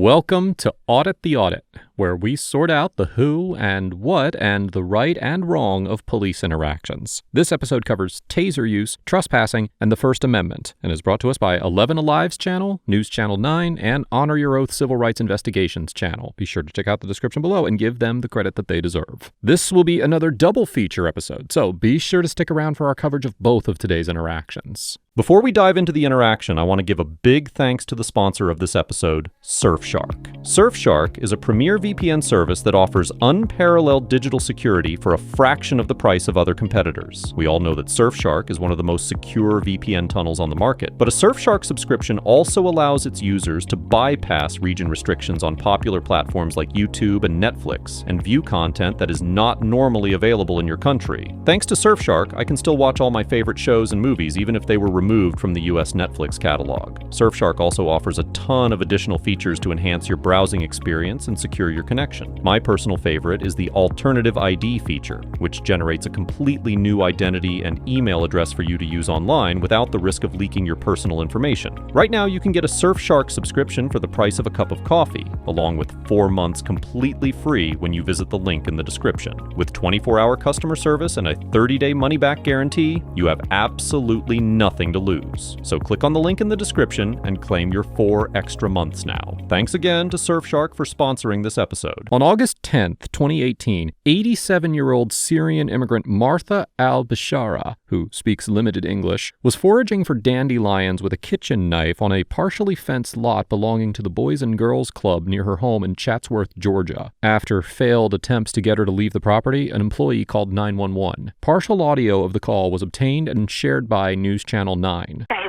Welcome to Audit the Audit, where we sort out the who and what and the right and wrong of police interactions. This episode covers taser use, trespassing, and the First Amendment, and is brought to us by 11 Alive's channel, News Channel 9, and Honor Your Oath Civil Rights Investigations channel. Be sure to check out the description below and give them the credit that they deserve. This will be another double feature episode, so be sure to stick around for our coverage of both of today's interactions. Before we dive into the interaction, I want to give a big thanks to the sponsor of this episode, Surfshark. Surfshark is a premier VPN service that offers unparalleled digital security for a fraction of the price of other competitors. We all know that Surfshark is one of the most secure VPN tunnels on the market, but a Surfshark subscription also allows its users to bypass region restrictions on popular platforms like YouTube and Netflix and view content that is not normally available in your country. Thanks to Surfshark, I can still watch all my favorite shows and movies even if they were removed from the US Netflix catalog. Surfshark also offers a ton of additional features to enhance your browsing experience and secure your connection. My personal favorite is the alternative ID feature, which generates a completely new identity and email address for you to use online without the risk of leaking your personal information. Right now, you can get a Surfshark subscription for the price of a cup of coffee, along with 4 months completely free when you visit the link in the description. With 24-hour customer service and a 30-day money-back guarantee, you have absolutely nothing to lose. So click on the link in the description and claim your 4 extra months now. Thanks again to Surfshark for sponsoring this episode. On August 10th, 2018, 87-year-old Syrian immigrant Martha al-Bashara, who speaks limited English, was foraging for dandelions with a kitchen knife on a partially fenced lot belonging to the Boys and Girls Club near her home in Chatsworth, Georgia. After failed attempts to get her to leave the property, an employee called 911. Partial audio of the call was obtained and shared by News Channel 9. Okay, is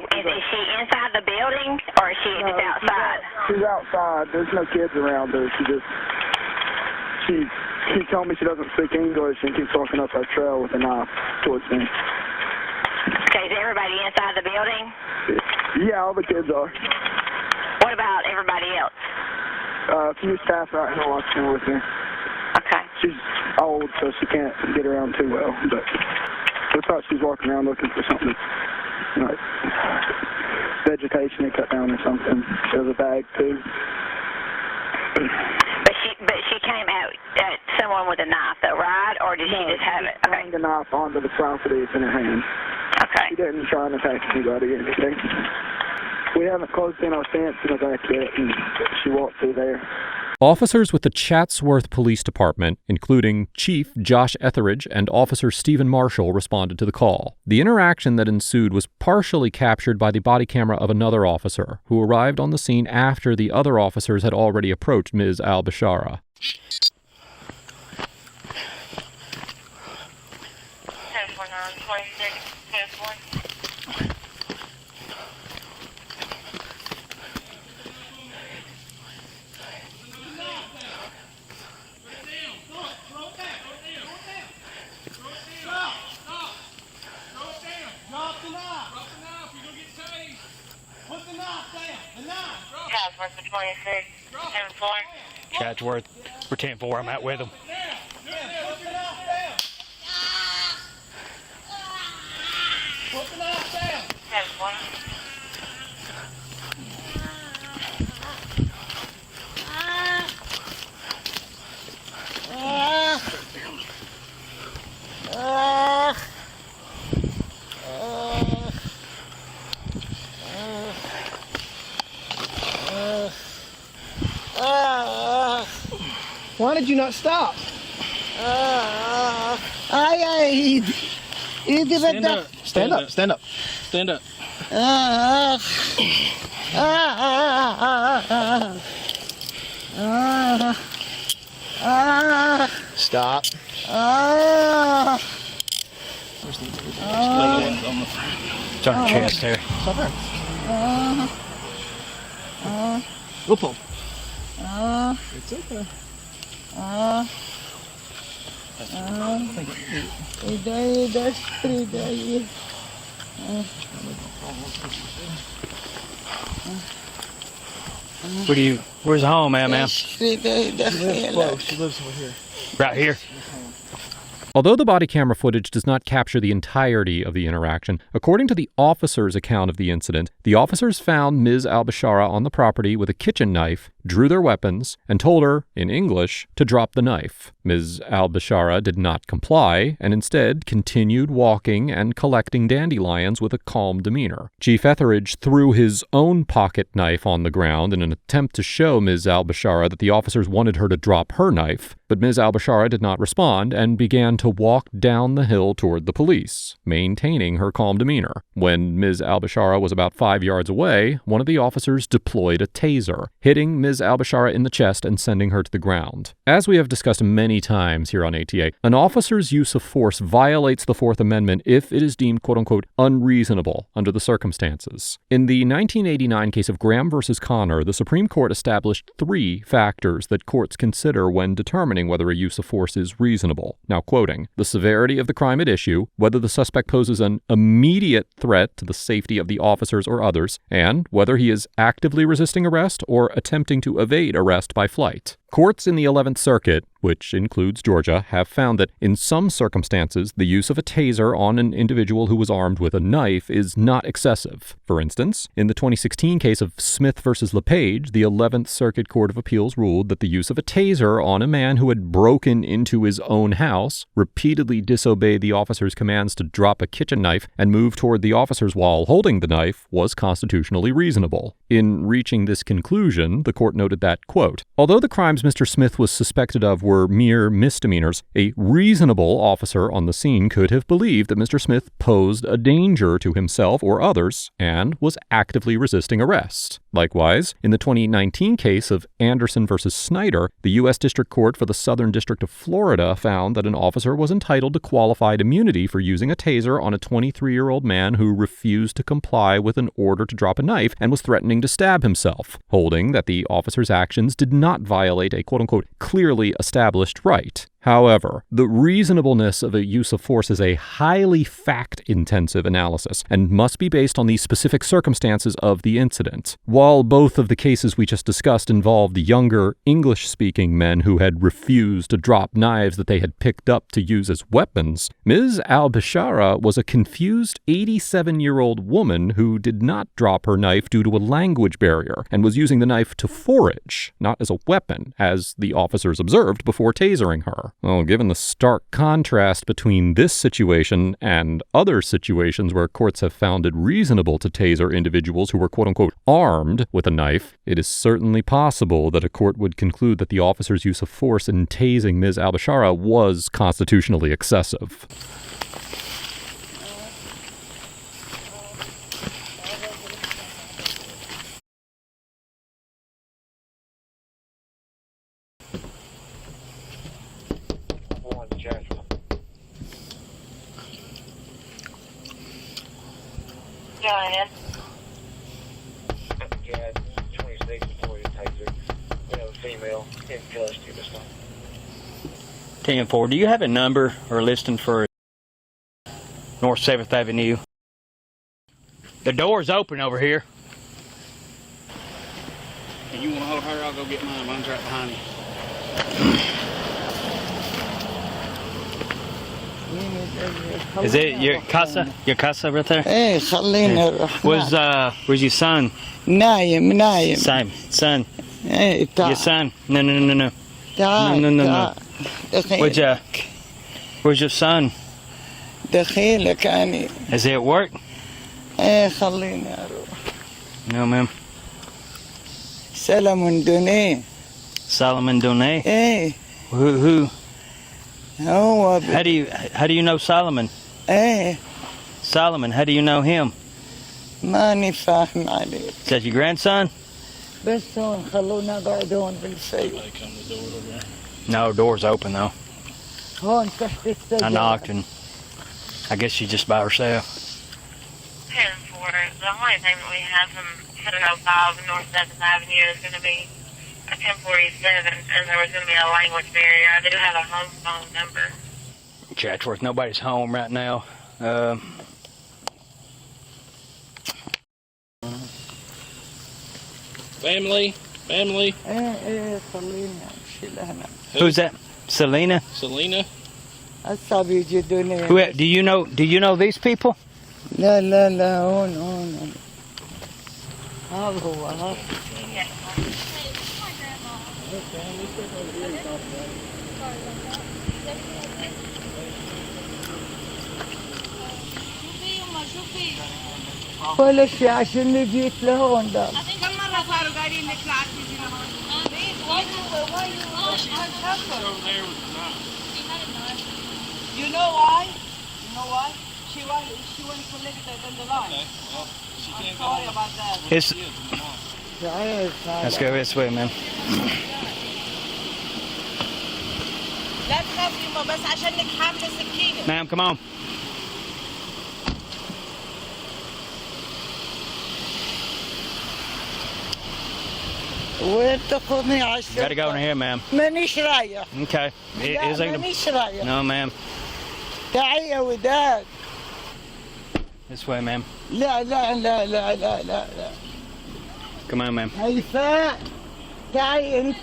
she inside the building or is she just outside? She's outside. There's no kids around her. She told me she doesn't speak English and keeps walking up our trail with a knife towards me. Okay, is everybody inside the building? Yeah, all the kids are. What about everybody else? A few staff right now watching with me. Okay. She's old, so she can't get around too well, but looks like she's walking around looking for something. Like vegetation to cut down or something. She has a bag too. But she came out at someone with a knife though, right? Or did she just have it? Okay. The knife onto the property. It's in her hand. Okay. She didn't try and attack anybody or anything. We haven't closed in our fence in the back yet, and she walked through there. Officers with the Chatsworth Police Department, including Chief Josh Etheridge and Officer Stephen Marshall, responded to the call. The interaction that ensued was partially captured by the body camera of another officer, who arrived on the scene after the other officers had already approached Ms. al-Bashara. 10-4-9-26-10-4. Chatsworth, we're 10-4, I'm out with them. Put the knife down. 10-4. Why did you not stop? Stand up. Stand up. Stand up. Stand up. Stop. It's on your chest, Harry. Stop there. Go pull. It's okay. Where's the home at, ma'am? She lives close. She lives over here. Right here. Although the body camera footage does not capture the entirety of the interaction, according to the officer's account of the incident, the officers found Ms. Al-Bashara on the property with a kitchen knife, drew their weapons, and told her, in English, to drop the knife. Ms. Al-Bashara did not comply, and instead continued walking and collecting dandelions with a calm demeanor. Chief Etheridge threw his own pocket knife on the ground in an attempt to show Ms. Al-Bashara that the officers wanted her to drop her knife, but Ms. Al-Bashara did not respond and began to walk down the hill toward the police, maintaining her calm demeanor. When Ms. Al-Bashara was about 5 yards away, one of the officers deployed a taser, hitting Ms. Al-Bashara in the chest and sending her to the ground. As we have discussed many times here on ATA, an officer's use of force violates the Fourth Amendment if it is deemed quote-unquote unreasonable under the circumstances. In the 1989 case of Graham versus Connor, the Supreme Court established 3 factors that courts consider when determining whether a use of force is reasonable. Now quoting, the severity of the crime at issue, whether the suspect poses an immediate threat to the safety of the officers or others, and whether he is actively resisting arrest or attempting to evade arrest by flight. Courts in the 11th Circuit, which includes Georgia, have found that in some circumstances, the use of a taser on an individual who was armed with a knife is not excessive. For instance, in the 2016 case of Smith versus LePage, the 11th Circuit Court of Appeals ruled that the use of a taser on a man who had broken into his own house, repeatedly disobeyed the officer's commands to drop a kitchen knife, and move toward the officers while holding the knife was constitutionally reasonable. In reaching this conclusion, the court noted that, quote, although the crimes Mr. Smith was suspected of were mere misdemeanors, a reasonable officer on the scene could have believed that Mr. Smith posed a danger to himself or others and was actively resisting arrest. Likewise, in the 2019 case of Anderson versus Snyder, the U.S. District Court for the Southern District of Florida found that an officer was entitled to qualified immunity for using a taser on a 23-year-old man who refused to comply with an order to drop a knife and was threatening to stab himself, holding that the officer's actions did not violate a quote-unquote clearly established right. However, the reasonableness of a use of force is a highly fact-intensive analysis and must be based on the specific circumstances of the incident. While both of the cases we just discussed involved younger English-speaking men who had refused to drop knives that they had picked up to use as weapons, Ms. Al-Bashara was a confused 87-year-old woman who did not drop her knife due to a language barrier and was using the knife to forage, not as a weapon, as the officers observed before tasering her. Well, given the stark contrast between this situation and other situations where courts have found it reasonable to taser individuals who were quote-unquote armed with a knife, it is certainly possible that a court would conclude that the officer's use of force in tasing Ms. Al-Bashara was constitutionally excessive. Go ahead. Yeah, 26 before you taser. We have a female in custody this time. 10-4. Do you have a number or a listing for North 7th Avenue? The door's open over here. If you want to hold her, I'll go get mine. Mine's right behind you. Is it your casa? Your casa right there? ايه خلينا نروح. Where's your son? نايم. Son. ايه تعال. Your son? No. تعال. No. دخيلك. Where's your son? دخيلك أنا. Is he at work? ايه خلينا نروح. No, ma'am. سلام دوني. Solomon Donay? ايه. Who? هو How do you know Solomon? ايه. Solomon, how do you know him? ماني فاهم عليك. Is that your grandson? بس هون خلونا نقعد هون بالفيل. No, door's open though. هون تحت السجادة. I knocked and I guess she's just by herself. 10-4. The only thing that we have from 705 North 7th Avenue is going to be a 1047, and there was going to be a language barrier. I do have a home phone number. Chatsworth, nobody's home right now. Family. ايه خلينا نمشي لهنا. Who's that? Selena? Selena. هسا بيجدوني. Do you know these people? لا لا لا هون هذا هو هذا. ولا شيء عشان جيت لهون ده. كم مرة صاروا قايلين لك لا تيجي لهون؟ You know why? She went to live in the line. Okay, well, she can't go. I'm sorry about that. Let's go this way, man. لا تخافي يما بس عشانك حاملة سكينة. Ma'am, come on. وين تاخذني على الشرطة؟ Gotta go in here, ma'am. مانيش رايح. Okay. لا مانيش رايح. No, ma'am. تعي يا وداد. This way, ma'am. لا لا لا لا لا لا لا. Come on, ma'am. هيفاء تعي انت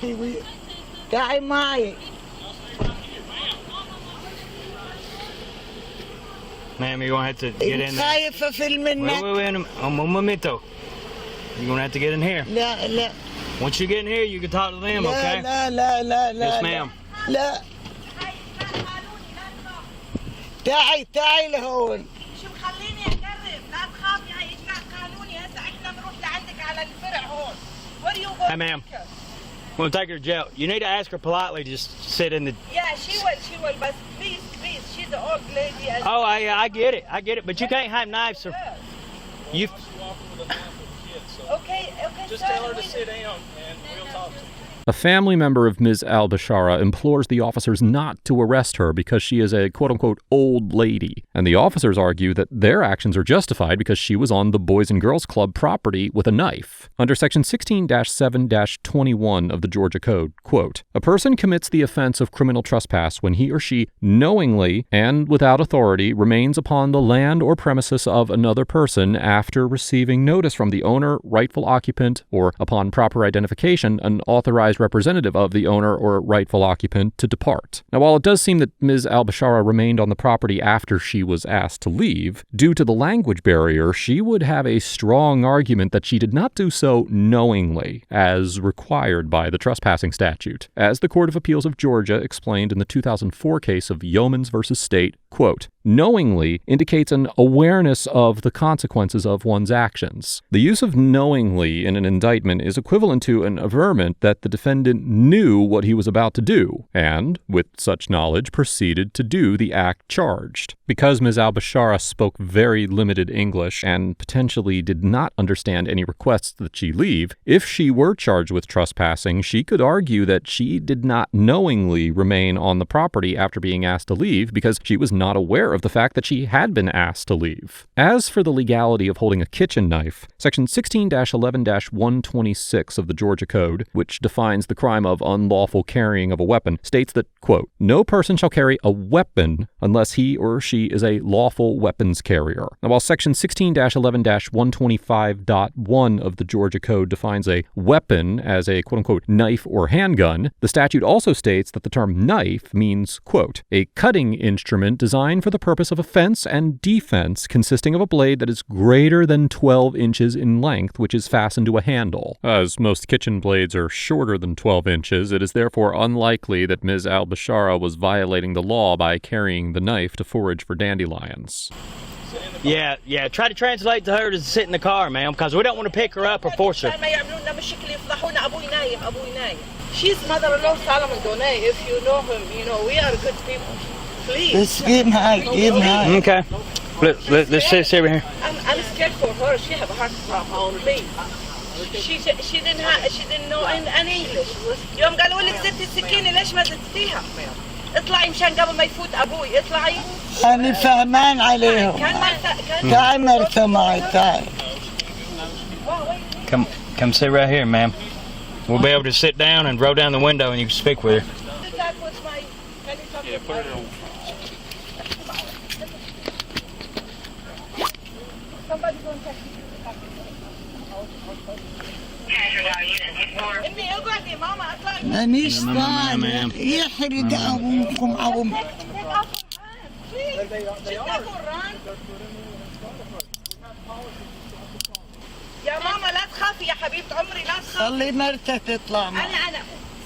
تعي معي. Ma'am, you're gonna have to get in there. خايفة في المنك. Wait, un momento. You're gonna have to get in here. لا لا. Once you get in here, you can talk to them, okay? لا لا لا لا. Yes, ma'am. لا. تعي لهون. شو مخليني اقرب؟ لا تخافي هاي اجراء قانوني هسه احنا بنروح لعندك على الفرع هون. Where do you go? Hey, ma'am. We'll take her to jail. You need to ask her politely. Just sit in the. Yeah, she will. But please, she's an old lady. Oh, I get it. But you can't have knives, sir. You. Okay. Just tell her to sit down and we'll talk to her. A family member of Ms. Al-Bashara implores the officers not to arrest her because she is a quote-unquote old lady, and the officers argue that their actions are justified because she was on the Boys and Girls Club property with a knife. Under Section 16-7-21 of the Georgia Code, quote, a person commits the offense of criminal trespass when he or she knowingly and without authority remains upon the land or premises of another person after receiving notice from the owner, rightful occupant, or upon proper identification, an authorized representative of the owner or rightful occupant to depart. Now, while it does seem that Ms. Al-Bashara remained on the property after she was asked to leave, due to the language barrier, she would have a strong argument that she did not do so knowingly, as required by the trespassing statute. As the Court of Appeals of Georgia explained in the 2004 case of Yeomans v. State, quote, knowingly indicates an awareness of the consequences of one's actions. The use of knowingly in an indictment is equivalent to an averment that the defendant knew what he was about to do, and, with such knowledge, proceeded to do the act charged. Because Ms. Al-Bashara spoke very limited English and potentially did not understand any requests that she leave, if she were charged with trespassing, she could argue that she did not knowingly remain on the property after being asked to leave because she was not aware of the fact that she had been asked to leave. As for the legality of holding a kitchen knife, Section 16-11-126 of the Georgia Code, which defines the crime of unlawful carrying of a weapon, states that, quote, no person shall carry a weapon unless he or she is a lawful weapons carrier. Now, while Section 16-11-125.1 of the Georgia Code defines a weapon as a quote-unquote knife or handgun, the statute also states that the term knife means, quote, a cutting instrument designed for the purpose of offense and defense consisting of a blade that is greater than 12 inches in length, which is fastened to a handle. As most kitchen blades are shorter than 12 inches, it is therefore unlikely that Ms. Al-Bashara was violating the law by carrying the knife to forage for dandelions. Yeah. Try to translate to her to sit in the car, ma'am, because we don't want to pick her up or force her. She's mother-in-law Solomon Donay. If you know him, you know we are good people. Please. Let's give him high. Okay. Let's sit over here. I'm scared for her. She have a heart problem. Please. She didn't know any English. يوم قالوا لك زدتي السكينة ليش ما زدتيها؟ اطلعي مشان قبل ما يفوت أبوي اطلعي. أنا فهمان عليهم. تعي مرتة معي تعي. Come sit right here, ma'am. We'll be able to sit down and roll down the window and you can speak with her. Yeah, put her on. مانيش طالع يحرق أبوكم please. She's not gonna run. يا ماما لا تخافي يا حبيبة عمري لا تخافي. خلي مرتها تطلع معي. أنا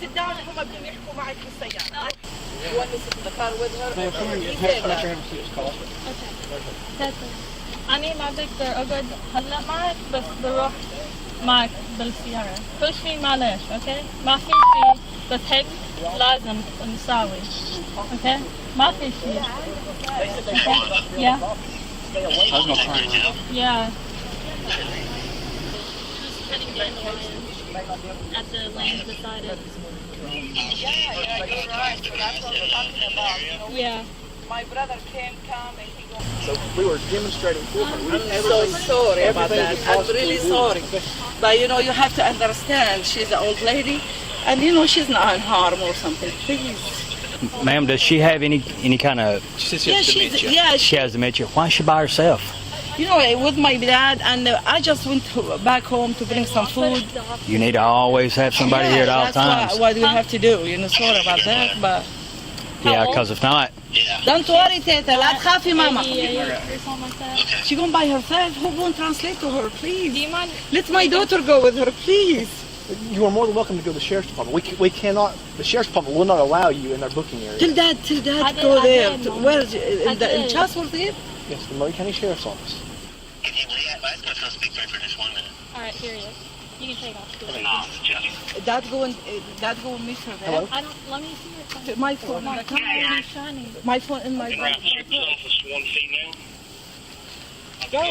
sit down هم بدهم يحكوا معك في السيارة. You want to sit in the car with her? أنا ما بقدر أقعد هلا معك بس بروح معك بالسيارة. كل شيء معلش، أوكي؟ ما في شيء بس هيك لازم نساوي، أوكي؟ ما في شيء. Yeah. How's my crying out? Yeah. At the land decided. Yeah, you're right. So that's what we're talking about. You know, Yeah. my brother can't come and he goes. So we were demonstrating for her. I'm so sorry about that. I'm really sorry. But you know, you have to understand, she's an old lady, and you know, she's not in harm or something. Please. Ma'am, does she have any kind of... She says she has dementia. She has dementia. Why is she by herself? You know, with my dad, and I just went back home to bring some food. You need to always have somebody here at all that's times. what we have to do. You know, sorry about that, but Yeah, because if not... don't worry, Teta. لا تخافي ماما. Or something like that. She gonna by herself. Who won't translate to her, please? Do you mind? Let my daughter go with her, please. You are more than welcome to go to the sheriff's department. We cannot. The sheriff's department will not allow you in their booking area. Till dad go there. Where is in Chatsworth here? Yes, the Murray County Sheriff's Office. All right, here he is. You can take off. Dad go and meet her there. Hello? I don't. Let me see your phone. My phone. My camera is shining. My phone in my bag. Go.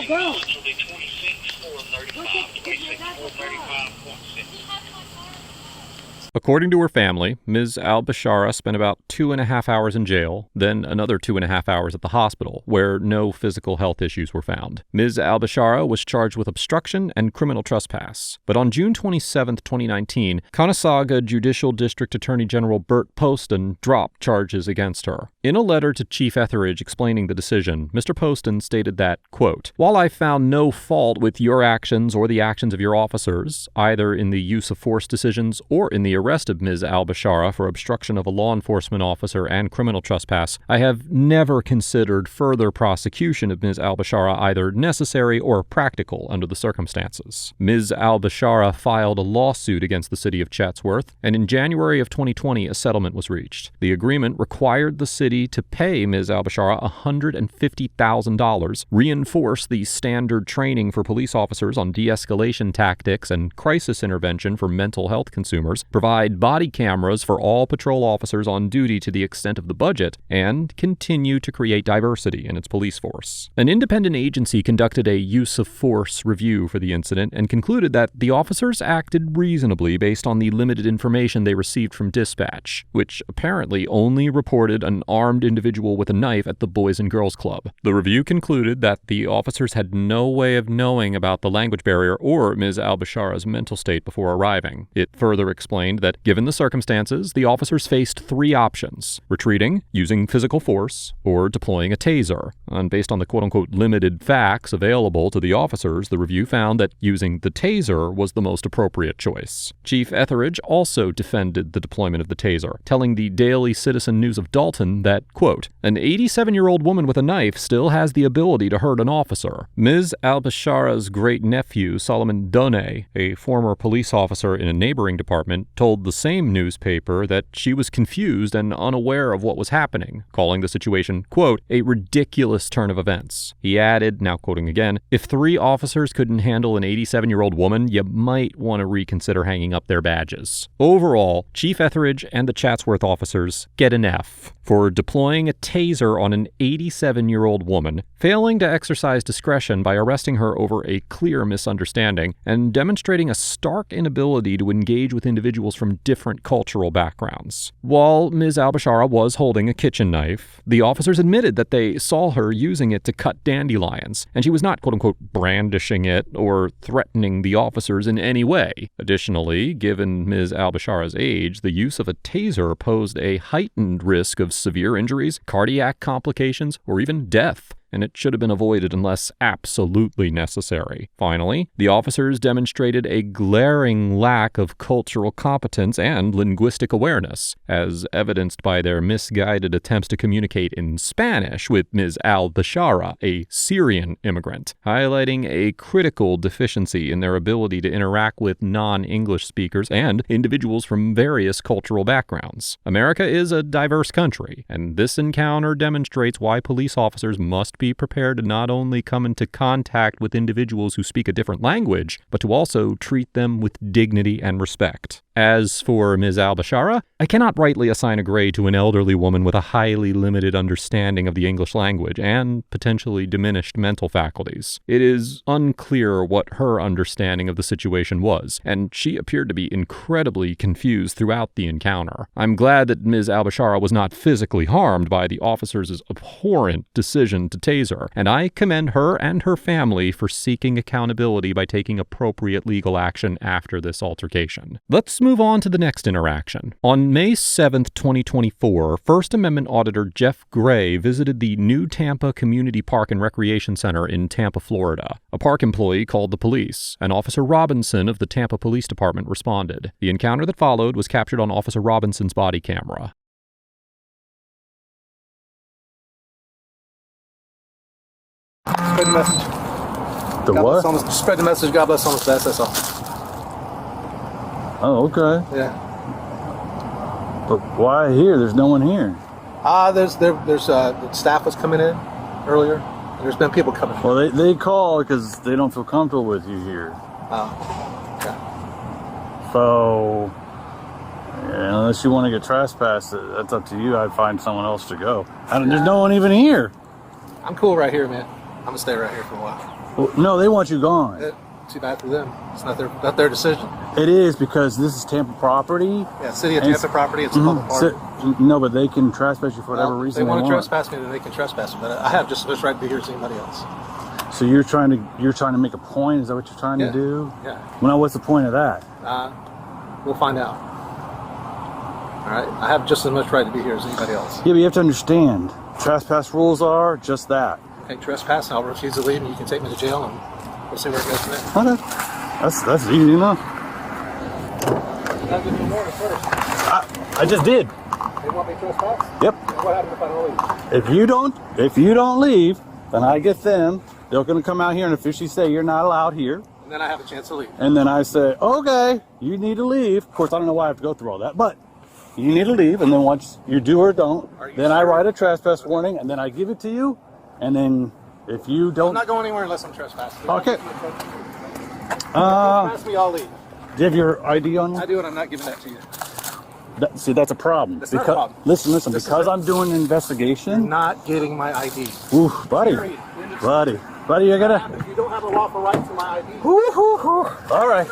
According to her family, Ms. Al-Bashara spent about 2.5 hours in jail, then another 2.5 hours at the hospital, where no physical health issues were found. Ms. Al-Bashara was charged with obstruction and criminal trespass. But on June 27, 2019, Conasauga Judicial District Attorney General Bert Poston dropped charges against her. In a letter to Chief Etheridge explaining the decision, Mr. Poston stated that, quote, "While I found no fault with your actions or the actions of your officers, either in the use of force decisions or in the arrest of Ms. Al-Bashara for obstruction of a law enforcement officer and criminal trespass, I have never considered further prosecution of Ms. Al-Bashara either necessary or practical under the circumstances." Ms. Al-Bashara filed a lawsuit against the city of Chatsworth, and in January of 2020, a settlement was reached. The agreement required the city to pay Ms. Al-Bashara $150,000, reinforce the standard training for police officers on de-escalation tactics and crisis intervention for mental health consumers, provide body cameras for all patrol officers on duty to the extent of the budget, and continue to create diversity in its police force. An independent agency conducted a use of force review for the incident and concluded that the officers acted reasonably based on the limited information they received from dispatch, which apparently only reported an armed individual with a knife at the Boys and Girls Club. The review concluded that the officers had no way of knowing about the language barrier or Ms. Al-Bashara's mental state before arriving. It further explained that, given the circumstances, the officers faced 3 options: retreating, using physical force, or deploying a taser. And based on the quote-unquote limited facts available to the officers, the review found that using the taser was the most appropriate choice. Chief Etheridge also defended the deployment of the taser, telling the Daily Citizen News of Dalton that, quote, "An 87-year-old woman with a knife still has the ability to hurt an officer." Ms. Al-Bashara's great-nephew, Solomon Done, a former police officer in a neighboring department, told the same newspaper that she was confused and unaware of what was happening, calling the situation, quote, "a ridiculous turn of events." He added, now quoting again, "If 3 officers couldn't handle an 87-year-old woman, you might want to reconsider hanging up their badges." Overall, Chief Etheridge and the Chatsworth officers get an F for deploying a taser on an 87-year-old woman, failing to exercise discretion by arresting her over a clear misunderstanding, and demonstrating a stark inability to engage with individuals from different cultural backgrounds. While Ms. Al-Bashara was holding a kitchen knife, the officers admitted that they saw her using it to cut dandelions, and she was not, quote-unquote, brandishing it or threatening the officers in any way. Additionally, given Ms. Al-Bashara's age, the use of a taser posed a heightened risk of severe injuries, cardiac complications, or even death. and it should have been avoided unless absolutely necessary. Finally, the officers demonstrated a glaring lack of cultural competence and linguistic awareness, as evidenced by their misguided attempts to communicate in Spanish with Ms. al-Bashara, a Syrian immigrant, highlighting a critical deficiency in their ability to interact with non-English speakers and individuals from various cultural backgrounds. America is a diverse country, and this encounter demonstrates why police officers must be prepared to not only come into contact with individuals who speak a different language, but to also treat them with dignity and respect. As for Ms. al-Bashara, I cannot rightly assign a grade to an elderly woman with a highly limited understanding of the English language and potentially diminished mental faculties. It is unclear what her understanding of the situation was, and she appeared to be incredibly confused throughout the encounter. I'm glad that Ms. al-Bashara was not physically harmed by the officers' abhorrent decision to tase her, and I commend her and her family for seeking accountability by taking appropriate legal action after this altercation. Let's move on to the next interaction. On May 7th, 2024, First Amendment Auditor Jeff Gray visited the New Tampa Community Park and Recreation Center in Tampa, Florida. A park employee called the police, and Officer Robinson of the Tampa Police Department responded. The encounter that followed was captured on Officer Robinson's body camera. Spread the message. The God what? bless homeless, spread the message. God bless homeless vets. That's all. Oh, okay. Yeah. But why here? There's no one here. There's the staff was coming in earlier. There's been people coming. Well, they call because they don't feel comfortable with you here. Yeah. So, yeah, unless you want to get trespassed, that's up to you. I'd find someone else to go. There's no one even here. I'm cool right here, man. I'm gonna stay right here for a while. Well, no, they want you gone. Too bad for them. It's not their decision. It is, because this is Tampa property. Yeah, city of Tampa property. It's a public park. No, but they can trespass you for whatever reason they they want. To trespass me, then they can trespass me. But I have just as much right to be here as anybody else. So you're trying to make a point? Is that what you're trying to do? Yeah. Well, now what's the point of that? We'll find out. All right. I have just as much right to be here as anybody else. Yeah, but you have to understand, trespass rules are just that. Okay, trespass. I'll refuse to leave, and you can take me to jail, and we'll see where it goes from there. Okay. That's easy enough. I just did. They want me to trespass? Yep. What happens if I don't leave? If you don't leave, then I get them. They're going to come out here and officially say you're not allowed here. And then I have a chance to leave. And then I say, okay, you need to leave. Of course, I don't know why I have to go through all that, but you need to leave. And then once you do or don't, then I write a trespass warning, and then I give it to you. And then if you don't... I'm not going anywhere unless I'm trespassing. Okay. Trespass me, I'll leave. Do you have your ID on you? I do, and I'm not giving that to you. See, that's a problem. That's not a problem. Listen, because I'm doing an investigation... You're not getting my ID. Ooh, buddy, you're gonna... If you don't have a lawful right to my ID... All right.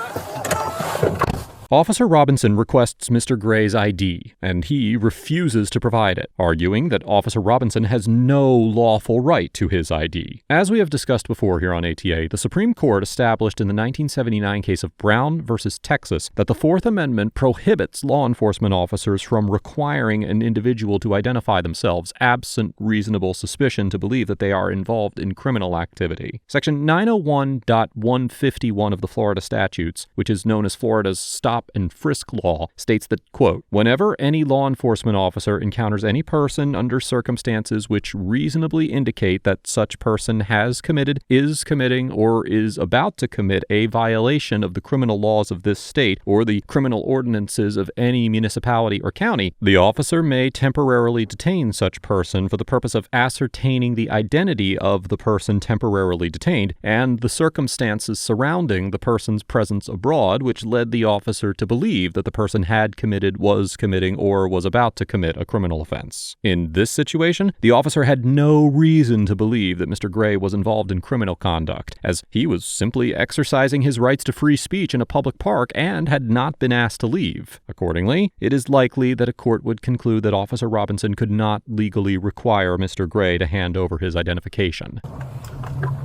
Officer Robinson requests Mr. Gray's ID, and he refuses to provide it, arguing that Officer Robinson has no lawful right to his ID. As we have discussed before here on ATA, the Supreme Court established in the 1979 case of Brown versus Texas that the Fourth Amendment prohibits law enforcement officers from requiring an individual to identify themselves absent reasonable suspicion to believe that they are involved in criminal activity. Section 901.151 of the Florida statutes, which is known as Florida's Stop and Frisk law, states that, quote, whenever any law enforcement officer encounters any person under circumstances which reasonably indicate that such person has committed, is committing, or is about to commit a violation of the criminal laws of this state or the criminal ordinances of any municipality or county, the officer may temporarily detain such person for the purpose of ascertaining the identity of the person temporarily detained and the circumstances surrounding the person's presence abroad which led the officer to believe that the person had committed, was committing, or was about to commit a criminal offense. In this situation, the officer had no reason to believe that Mr. Gray was involved in criminal conduct, as he was simply exercising his rights to free speech in a public park and had not been asked to leave. Accordingly, it is likely that a court would conclude that Officer Robinson could not legally require Mr. Gray to hand over his identification.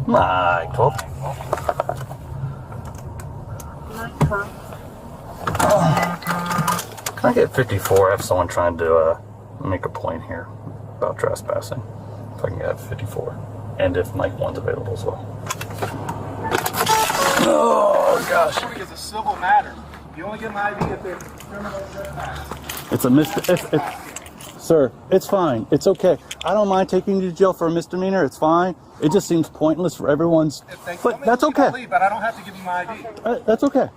My 12. Can I get 54? I have someone trying to make a point here about trespassing. If I can get 54. and if Mike 1's available as well. Oh gosh. It's a civil matter. You only get an ID if they're criminal trespass. It's a sir, it's fine. It's okay. I don't mind taking you to jail for a misdemeanor. It's fine. It just seems pointless for everyone's. But that's okay. Leave, but I don't have to give you my ID. That's okay.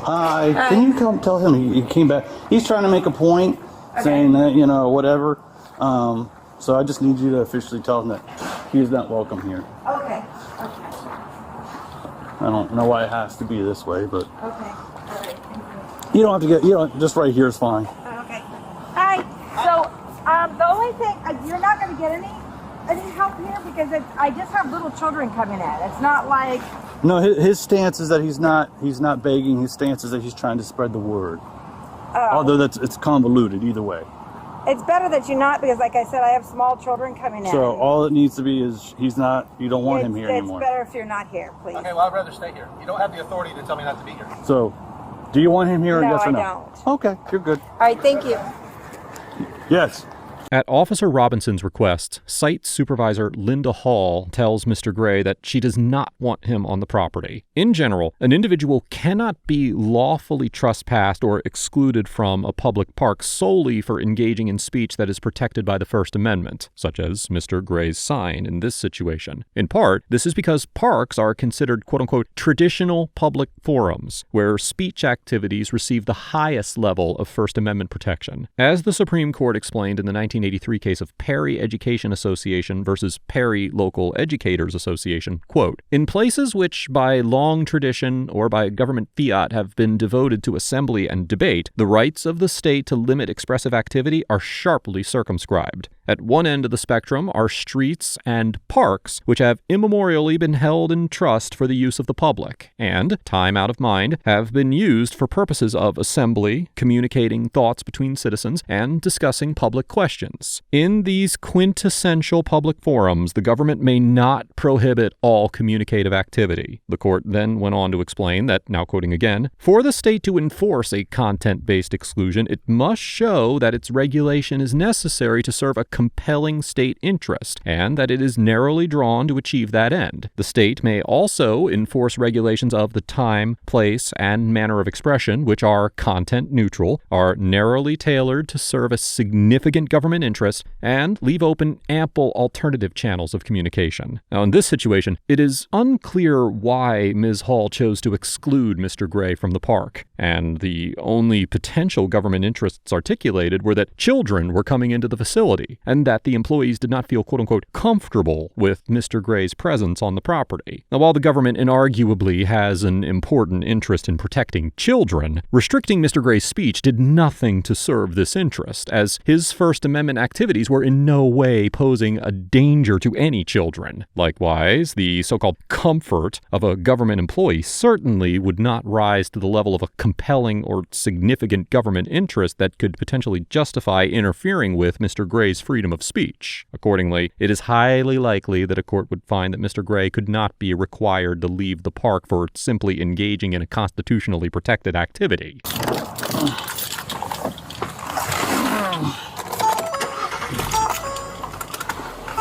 Hi. Can you come tell him he came back? He's trying to make a point, saying that, you know, whatever. So I just need you to officially tell him that he is not welcome here. Okay. I don't know why it has to be this way, but Okay. All right. you don't have to get, just right here is fine. Okay. Hi. So, the only thing, you're not going to get any help here because I just have little children coming in. It's not like. No, his stance is that he's not begging. His stance is that he's trying to spread the word. Although it's convoluted either way. It's better that you're not, because like I said, I have small children coming in. So all it needs to be is you don't want him here anymore. It's better if you're not here, please. Okay, well, I'd rather stay here. You don't have the authority to tell me not to be here. So, do you want him here or yes or no? No, I don't. Okay, you're good. All right, thank you. Yes. At Officer Robinson's request, Site Supervisor Linda Hall tells Mr. Gray that she does not want him on the property. In general, an individual cannot be lawfully trespassed or excluded from a public park solely for engaging in speech that is protected by the First Amendment, such as Mr. Gray's sign in this situation. In part, this is because parks are considered quote-unquote traditional public forums, where speech activities receive the highest level of First Amendment protection. As the Supreme Court explained in the 1983 case of Perry Education Association versus Perry Local Educators Association, quote, in places which by long tradition or by government fiat have been devoted to assembly and debate, the rights of the state to limit expressive activity are sharply circumscribed. At one end of the spectrum are streets and parks, which have immemorially been held in trust for the use of the public, and, time out of mind, have been used for purposes of assembly, communicating thoughts between citizens, and discussing public questions. In these quintessential public forums, the government may not prohibit all communicative activity. The court then went on to explain that, now quoting again, for the state to enforce a content-based exclusion, it must show that its regulation is necessary to serve a compelling state interest, and that it is narrowly drawn to achieve that end. The state may also enforce regulations of the time, place, and manner of expression, which are content neutral, are narrowly tailored to serve a significant government interest, and leave open ample alternative channels of communication. Now, in this situation, it is unclear why Ms. Hall chose to exclude Mr. Gray from the park, and the only potential government interests articulated were that children were coming into the facility, and that the employees did not feel quote-unquote comfortable with Mr. Gray's presence on the property. Now, while the government inarguably has an important interest in protecting children, restricting Mr. Gray's speech did nothing to serve this interest, as his First Amendment activities were in no way posing a danger to any children. Likewise, the so-called comfort of a government employee certainly would not rise to the level of a compelling or significant government interest that could potentially justify interfering with Mr. Gray's freedom of speech. Accordingly, it is highly likely that a court would find that Mr. Gray could not be required to leave the park for simply engaging in a constitutionally protected activity.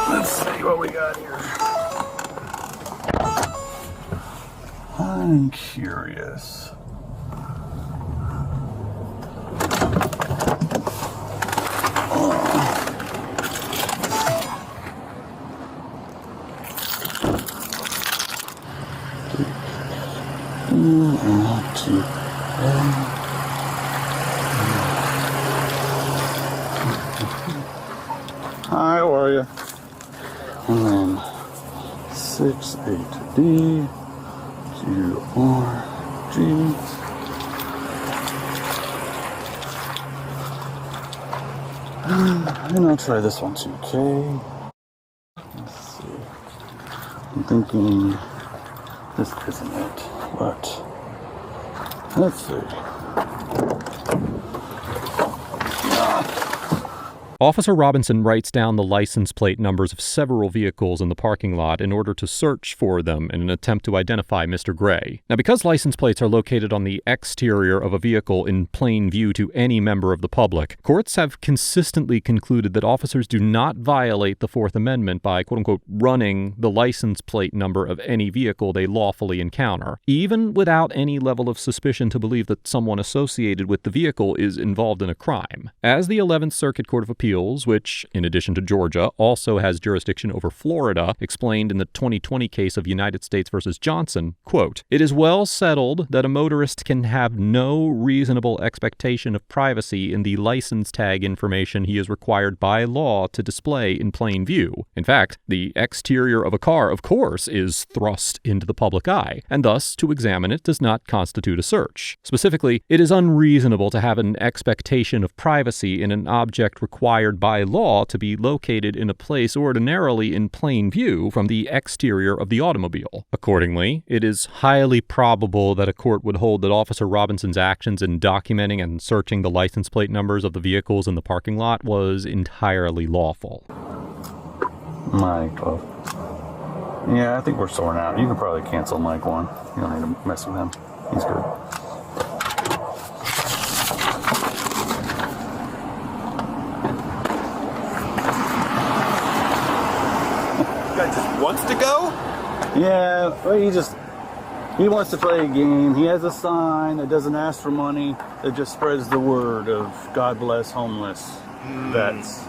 Let's see what we got here. I'm curious. Hi, how are you? And then 68D QRG. And I'll try this one too, okay? Let's see. I'm thinking this isn't it, but let's see. Officer Robinson writes down the license plate numbers of several vehicles in the parking lot in order to search for them in an attempt to identify Mr. Gray. Now, because license plates are located on the exterior of a vehicle in plain view to any member of the public, courts have consistently concluded that officers do not violate the Fourth Amendment by, quote-unquote, running the license plate number of any vehicle they lawfully encounter, even without any level of suspicion to believe that someone associated with the vehicle is involved in a crime. As the 11th Circuit Court of Appeals, which, in addition to Georgia, also has jurisdiction over Florida, explained in the 2020 case of United States versus Johnson, quote, "It is well settled that a motorist can have no reasonable expectation of privacy in the license tag information he is required by law to display in plain view. In fact, the exterior of a car, of course, is thrust into the public eye, and thus to examine it does not constitute a search. Specifically, it is unreasonable to have an expectation of privacy in an object required by law to be located in a place ordinarily in plain view from the exterior of the automobile. Accordingly, it is highly probable that a court would hold that Officer Robinson's actions in documenting and searching the license plate numbers of the vehicles in the parking lot was entirely lawful." Michael. Yeah, I think we're sorting out. You can probably cancel Mike 1. You don't need to mess with him. He's good. Guy just wants to go? Yeah, well, he wants to play a game. He has a sign that doesn't ask for money, that just spreads the word of God bless homeless vets.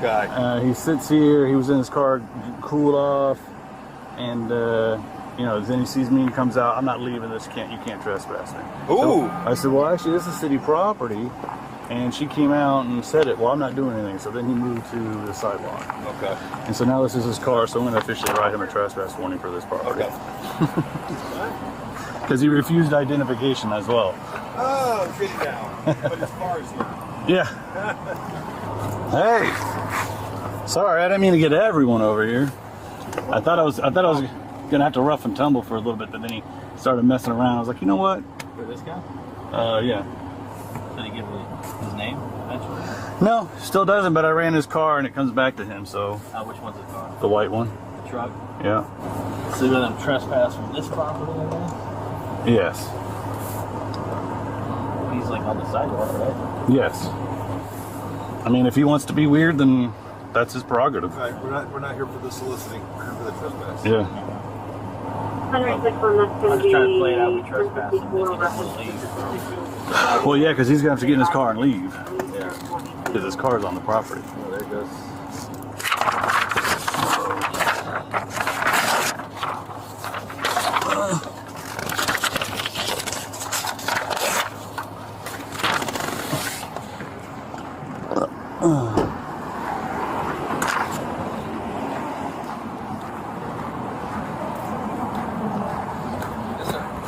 Guy. He sits here, he was in his car, cooled off, and then he sees me and comes out, "I'm not leaving this, you can't trespass me." Ooh. So I said, "Well, actually, this is city property." And she came out and said it. "Well, I'm not doing anything." So then he moved to the sidewalk. Okay. And so now this is his car, so I'm going to officially write him a trespass warning for this property. Okay. Because he refused identification as well. Oh, sit down. But his car is here. Yeah. Hey. Sorry, I didn't mean to get everyone over here. I thought I was gonna have to rough and tumble for a little bit, but then he started messing around. I was like, you know what? For this guy? Yeah. Did he give his name eventually? No, still doesn't, but I ran his car and it comes back to him, so. Which one's his car? The white one. The truck? Yeah. So you're gonna trespass from this property, I guess? Yes. He's like on the sidewalk, right? Yes. I mean, if he wants to be weird, then that's his prerogative. Right, we're not here for the soliciting. We're here for the trespass. Yeah. I'm just trying to play it out with trespass and then leave. Well, yeah, because he's going to have to get in his car and leave. Yeah. Because his car's on the property. Oh, there it goes.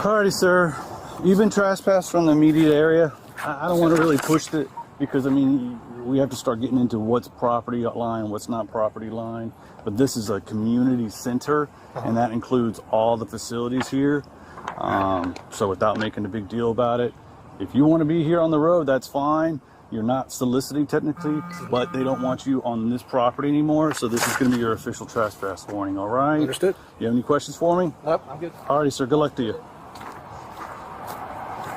Alrighty, sir. You've been trespassed from the immediate area. I don't want to really push it because, I mean, we have to start getting into what's property line, what's not property line. But this is a community center, and that includes all the facilities here. So without making a big deal about it, if you want to be here on the road, that's fine. You're not soliciting technically, but they don't want you on this property anymore. So this is going to be your official trespass warning, all right? Understood. You have any questions for me? Nope, I'm good. Alrighty, sir. Good luck to you.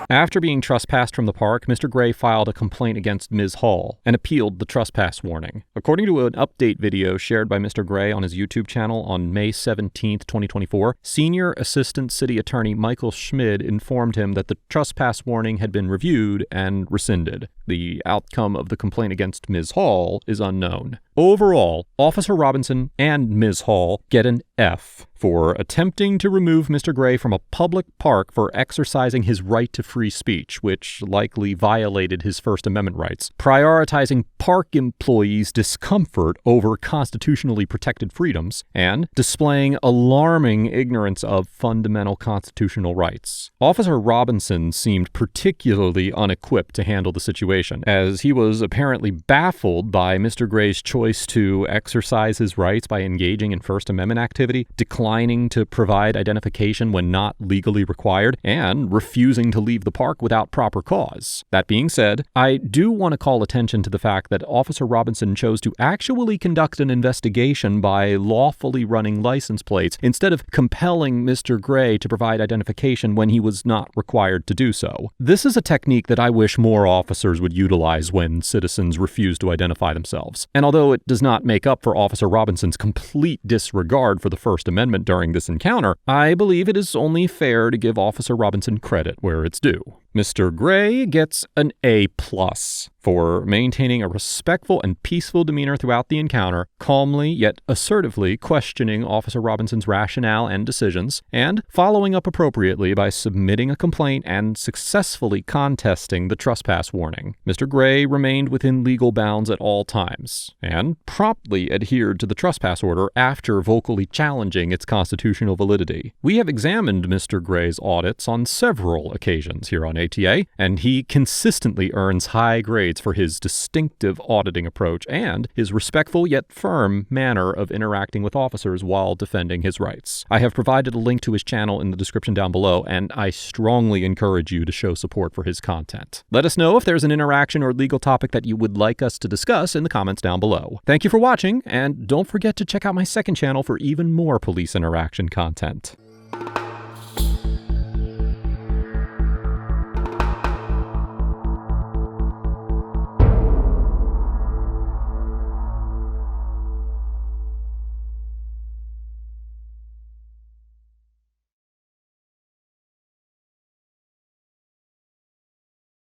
After being trespassed from the park, Mr. Gray filed a complaint against Ms. Hall and appealed the trespass warning. According to an update video shared by Mr. Gray on his YouTube channel on May 17, 2024, Senior Assistant City Attorney Michael Schmid informed him that the trespass warning had been reviewed and rescinded. The outcome of the complaint against Ms. Hall is unknown. Overall, Officer Robinson and Ms. Hall get an F for attempting to remove Mr. Gray from a public park for exercising his right to free speech, which likely violated his First Amendment rights, prioritizing park employees' discomfort over constitutionally protected freedoms, and displaying alarming ignorance of fundamental constitutional rights. Officer Robinson seemed particularly unequipped to handle the situation, as he was apparently baffled by Mr. Gray's choice to exercise his rights by engaging in First Amendment activity, declining to provide identification when not legally required, and refusing to leave the park without proper cause. That being said, I do want to call attention to the fact that Officer Robinson chose to actually conduct an investigation by lawfully running license plates instead of compelling Mr. Gray to provide identification when he was not required to do so. This is a technique that I wish more officers would utilize when citizens refuse to identify themselves. And although it does not make up for Officer Robinson's complete disregard for the First Amendment during this encounter, I believe it is only fair to give Officer Robinson credit where it's due. Mr. Gray gets an A+ for maintaining a respectful and peaceful demeanor throughout the encounter, calmly yet assertively questioning Officer Robinson's rationale and decisions, and following up appropriately by submitting a complaint and successfully contesting the trespass warning. Mr. Gray remained within legal bounds at all times, and promptly adhered to the trespass order after vocally challenging its constitutional validity. We have examined Mr. Gray's audits on several occasions here on ATA, and he consistently earns high grades for his distinctive auditing approach and his respectful yet firm manner of interacting with officers while defending his rights. I have provided a link to his channel in the description down below, and I strongly encourage you to show support for his content. Let us know if there's an interaction or legal topic that you would like us to discuss in the comments down below. Thank you for watching, and don't forget to check out my second channel for even more police interaction content.